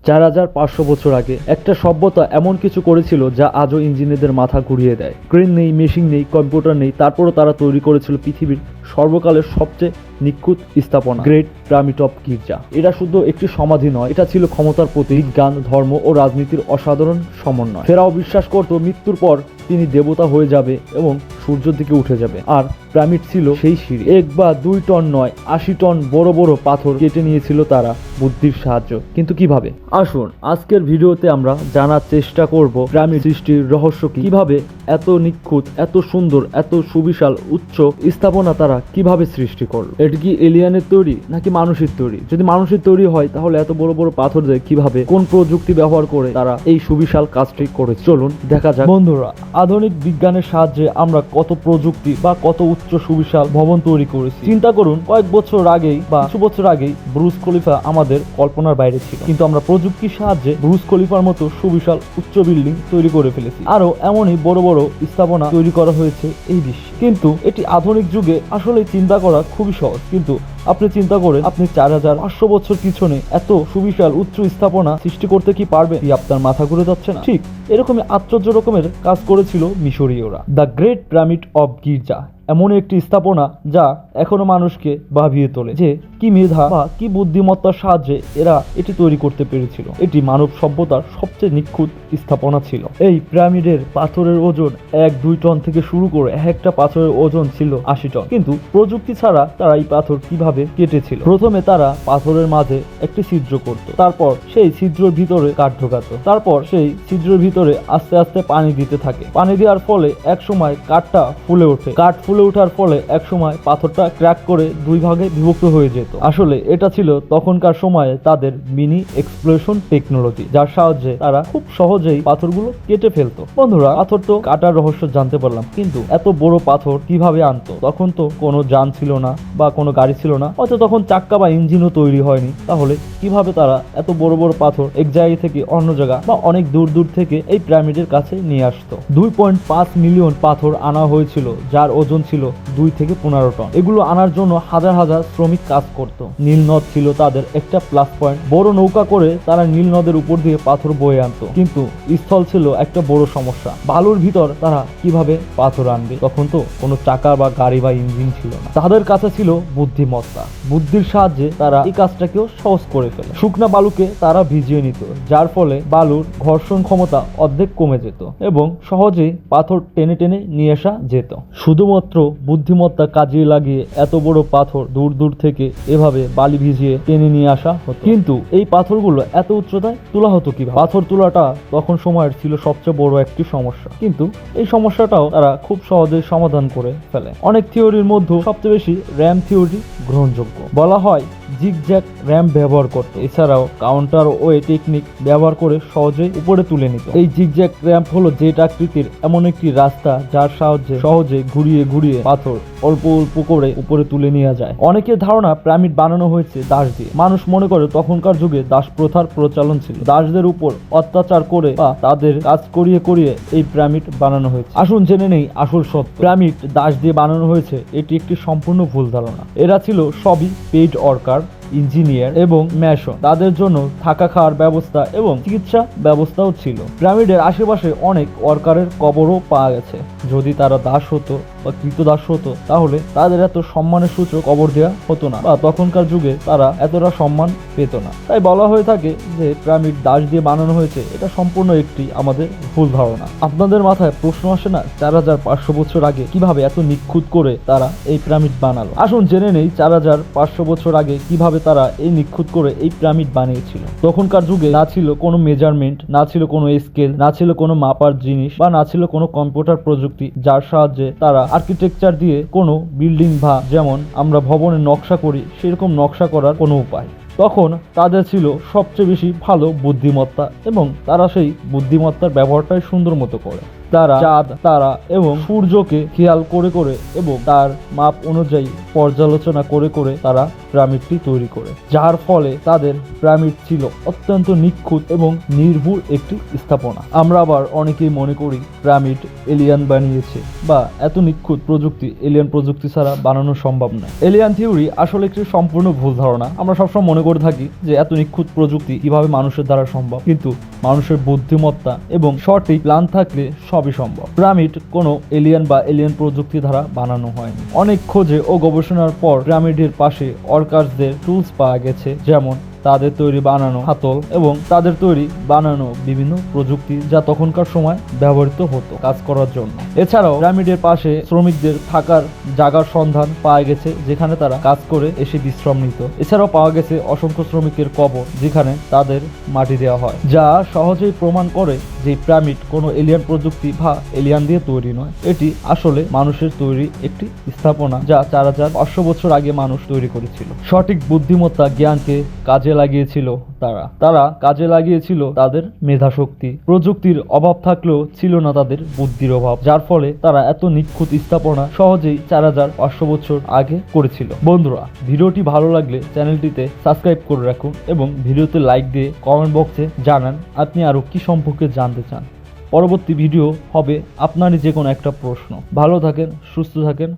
4500 বছর আগে একটা সভ্যতা এমন কিছু করেছিল যা আজও ইঞ্জিনিয়ারদের মাথা ঘুরিয়ে দেয়। ক্রেন নেই, মেশিন নেই, কম্পিউটার নেই, তারপরও তারা তৈরি করেছিল পৃথিবীর সর্বকালের সবচেয়ে নিখুঁত স্থাপনা, গ্রেট পিরামিড অফ গিজা। এটা শুধু একটি সমাধি নয়, এটা ছিল ক্ষমতার প্রতীক, বিজ্ঞান, ধর্ম ও রাজনীতির অসাধারণ সমন্বয়। ফেরাও বিশ্বাস করত মৃত্যুর পর তিনি দেবতা হয়ে যাবে এবং সূর্যের দিকে উঠে যাবে, আর পিরামিড ছিল সেই সিঁড়ি। 1 বা 2 টন নয়, 80 টন বড় বড় পাথর কেটে নিয়েছিল তারা বুদ্ধির সাহায্য। কিন্তু কিভাবে? আসুন আজকের ভিডিওতে আমরা জানার চেষ্টা করব পিরামিড সৃষ্টির রহস্য কি, কিভাবে এত নিখুঁত, এত সুন্দর, এত সুবিশাল উচ্চ স্থাপনা তারা কিভাবে সৃষ্টি করলো। এটা কি এলিয়ানের তৈরি নাকি মানুষের তৈরি? যদি মানুষের তৈরি হয় তাহলে এত বড় বড় পাথর দিয়ে কিভাবে, কোন প্রযুক্তি ব্যবহার করে তারা এই সুবিশাল কাজটি করেছে, চলুন দেখা যাক। বন্ধুরা, আধুনিক বিজ্ঞানের সাহায্যে আমরা কত প্রযুক্তি বা কত উচ্চ সুবিশাল ভবন তৈরি করেছি। চিন্তা করুন, কয়েক বছর আগেই বা কিছু বছর আগেই বুর্জ খলিফা আমাদের কল্পনার বাইরে ছিল, কিন্তু আমরা প্রযুক্তির সাহায্যে বুর্জ খলিফার মতো সুবিশাল উচ্চ বিল্ডিং তৈরি করে ফেলেছি। আরো এমনই বড় বড় স্থাপনা তৈরি করা হয়েছে এই বিশ্বে। কিন্তু এটি আধুনিক যুগে আসলে চিন্তা করা খুবই সহজ, কিন্তু আপনি চিন্তা করেন, আপনি 4500 বছর পিছনে এত সুবিশাল উচ্চ স্থাপনা সৃষ্টি করতে কি পারবেন? কি আপনার মাথা ঘুরে যাচ্ছে না? ঠিক এরকমই আশ্চর্য রকমের কাজ করেছিল মিশরীয়রা। The great pyramid of Giza এমন একটি স্থাপনা যা এখনো মানুষকে ভাবিয়ে তোলে যে কি মেধা বা কি বুদ্ধিমত্তার সাহায্যে এরা এটি তৈরি করতে পেরেছিল। এটি মানব সভ্যতার সবচেয়ে নিখুঁত স্থাপনা ছিল। এই পিরামিডের পাথরের ওজন 1-2 টন থেকে শুরু করে একটা পাথরের ওজন ছিল 80 টন। কিন্তু প্রযুক্তি ছাড়া তারা এই পাথর কিভাবে কেটেছিল? প্রথমে তারা পাথরের মাঝে একটি ছিদ্র করত, তারপর সেই ছিদ্রের ভিতরে কাঠ ঢোকাতো, তারপর সেই ছিদ্রের ভিতরে আস্তে আস্তে পানি দিতে থাকে। পানি দেওয়ার ফলে এক সময় কাঠটা ফুলে ওঠে। কাঠ ফুলে ওঠার ফলে এক সময় পাথরটা ক্র্যাক করে 2 ভাগে বিভক্ত হয়ে যেত। আসলে এটা ছিল তখনকার সময়ে তাদের মিনি এক্সপ্লোশন টেকনোলজি, যার সাহায্যে তারা খুব সহজেই পাথরগুলো কেটে ফেলতো। বন্ধুরা, পাথর তো কাটার রহস্য জানতে পারলাম, কিন্তু এত বড় পাথর কিভাবে আনতো? তখন তো কোনো যান ছিল না বা কোনো গাড়ি ছিল না, হয়তো তখন চাক্কা বা ইঞ্জিনও তৈরি হয়নি। তাহলে কিভাবে তারা এত বড় বড় পাথর এক জায়গা থেকে অন্য জায়গা বা অনেক দূর দূর থেকে এই পিরামিডের কাছে নিয়ে আসতো? 2.5 মিলিয়ন পাথর আনা হয়েছিল, যার ওজন ছিল 2 থেকে 15 টন। এগুলো আনার জন্য হাজার হাজার শ্রমিক কাজ করত। নীল নদ ছিল তাদের একটা প্লাস পয়েন্ট। বড় নৌকা করে তারা নীল নদের উপর দিয়ে পাথর বয়ে আনতো, কিন্তু স্থল ছিল একটা বড় সমস্যা। বালুর ভিতর তারা কিভাবে পাথর আনবে? তখন তো কোনো চাকা বা গাড়ি বা ইঞ্জিন ছিল না। তাদের কাছে ছিল বুদ্ধিমত্তা। বুদ্ধির সাহায্যে তারা এই কাজটাকেও সহজ করে ফেলে। শুকনা বালুকে তারা ভিজিয়ে নিত, যার ফলে বালুর ঘর্ষণ ক্ষমতা অর্ধেক কমে যেত এবং সহজেই পাথর টেনে টেনে নিয়ে আসা যেত। শুধুমাত্র বুদ্ধিমত্তা কাজে লাগিয়ে এত বড় পাথর দূর দূর থেকে এভাবে বালি ভিজিয়ে টেনে নিয়ে আসা হতো। কিন্তু এই পাথরগুলো এত উচ্চতায় তোলা হতো কিভাবে? পাথর তোলাটা তখন সময়ের ছিল সবচেয়ে বড় একটি সমস্যা, কিন্তু এই সমস্যাটাও তারা খুব সহজেই সমাধান করে ফেলে। অনেক থিওরির মধ্যে সবচেয়ে বেশি র্যাম থিওরি গ্রহণযোগ্য। বলা হয় জিগজ্যাগ র্যাম্প ব্যবহার করত, এছাড়াও কাউন্টার ওয়ে টেকনিক ব্যবহার করে সহজেই উপরে তুলে নিত। এই জিগজ্যাগ র্যাম্প হলো জেট আকৃতির এমন একটি রাস্তা যার সাহায্যে সহজে ঘুরিয়ে ঘুরিয়ে পাথর অল্প অল্প করে উপরে তুলে নেওয়া যায়। অনেকের ধারণা পিরামিড বানানো হয়েছে দাস দিয়ে। মানুষ মনে করে তখনকার যুগে দাস প্রথার প্রচলন ছিল। দাসদের উপর অত্যাচার করে বা তাদের কাজ করিয়ে করিয়ে এই পিরামিড বানানো হয়েছে। আসুন জেনে নেই আসল সত্য। পিরামিড দাস দিয়ে বানানো হয়েছে, এটি একটি সম্পূর্ণ ভুল ধারণা। এরা ছিল সবই পেইড ওয়ার্কার, ইঞ্জিনিয়ার এবং ম্যাশন। তাদের জন্য থাকা খাওয়ার ব্যবস্থা এবং চিকিৎসা ব্যবস্থাও ছিল। পিরামিডের আশেপাশে অনেক ওয়ার্কারের কবরও পাওয়া গেছে। যদি তারা দাস হতো বা কৃতদাস হতো তাহলে তাদের এত সম্মানের সূচক কবর দেওয়া হতো না, বা তখনকার যুগে তারা এতটা সম্মান পেত না। তাই বলা হয়ে থাকে যে পিরামিড দাস দিয়ে বানানো হয়েছে। এটা সম্পূর্ণ একটি আমাদের ভুল ধারণা। আপনাদের মাথায় প্রশ্ন আসে না, 4500 বছর আগে কিভাবে এত নিখুঁত করে তারা এই পিরামিড বানালো? আসুন জেনে নেই 4500 বছর আগে কিভাবে তারা এই নিখুঁত করে এই পিরামিড বানিয়েছিল। তখনকার যুগে না ছিল কোনো মেজারমেন্ট, না ছিল কোনো স্কেল, না ছিল কোনো মাপার জিনিস, বা না ছিল কোনো কম্পিউটার প্রযুক্তি যার সাহায্যে তারা আর্কিটেকচার দিয়ে কোনো বিল্ডিং বা যেমন আমরা ভবনের নকশা করি সেরকম নকশা করার কোনো উপায়। তখন তাদের ছিল সবচেয়ে বেশি ভালো বুদ্ধিমত্তা এবং তারা সেই বুদ্ধিমত্তার ব্যবহারটাই সুন্দর মতো করে। তারা চাঁদ, তারা এবং সূর্যকে খেয়াল করে করে এবং তার মাপ অনুযায়ী পর্যালোচনা করে করে তারা পিরামিডটি তৈরি করে, যার ফলে তাদের পিরামিড ছিল অত্যন্ত নিখুঁত এবং নির্ভুল একটি স্থাপনা। আমরা আবার অনেকেই মনে করি পিরামিড এলিয়ান বানিয়েছে, বা এত নিখুঁত প্রযুক্তি এলিয়ান প্রযুক্তি ছাড়া বানানো সম্ভব নয়। এলিয়ান থিওরি আসলে একটি সম্পূর্ণ ভুল ধারণা। আমরা সবসময় মনে করে থাকি যে এত নিখুঁত প্রযুক্তি কিভাবে মানুষের দ্বারা সম্ভব, কিন্তু মানুষের বুদ্ধিমত্তা এবং সঠিক প্ল্যান থাকলে সবই সম্ভব। পিরামিড কোনো এলিয়ান বা এলিয়ান প্রযুক্তি দ্বারা বানানো হয়নি। অনেক খোঁজে ও গবেষণার পর পিরামিডের পাশে ওয়ার্কার্সদের টুলস পাওয়া গেছে, যেমন তাদের তৈরি বানানো হাতল এবং তাদের তৈরি বানানো বিভিন্ন প্রযুক্তি যা তখনকার সময় ব্যবহৃত হতো কাজ করার জন্য। এছাড়াও পিরামিডের পাশে শ্রমিকদের থাকার জায়গার সন্ধান পাওয়া গেছে, যেখানে তারা কাজ করে এসে বিশ্রাম নিত। এছাড়াও পাওয়া গেছে অসংখ্য শ্রমিকের কবর, যেখানে তাদের মাটি দেওয়া হয়, যা সহজেই প্রমাণ করে যে পিরামিড কোনো এলিয়ান প্রযুক্তি বা এলিয়ান দিয়ে তৈরি নয়। এটি আসলে মানুষের তৈরি একটি স্থাপনা, যা 4500 বছর আগে মানুষ তৈরি করেছিল। সঠিক বুদ্ধিমত্তা জ্ঞানকে কাজে লাগিয়েছিল তারা কাজে লাগিয়েছিল তাদের মেধাশক্তি। প্রযুক্তির অভাব থাকলেও ছিল না তাদের বুদ্ধির অভাব, যার ফলে তারা এত নিখুঁত স্থাপনা সহজেই 4500 বছর আগে করেছিল। বন্ধুরা, ভিডিওটি ভালো লাগলে চ্যানেলটিতে সাবস্ক্রাইব করে রাখুন এবং ভিডিওতে লাইক দিয়ে কমেন্ট বক্সে জানান আপনি আরো কি সম্পর্কে জানতে চান। পরবর্তী ভিডিও হবে আপনারই যে কোনো একটা প্রশ্ন। ভালো থাকেন, সুস্থ থাকেন।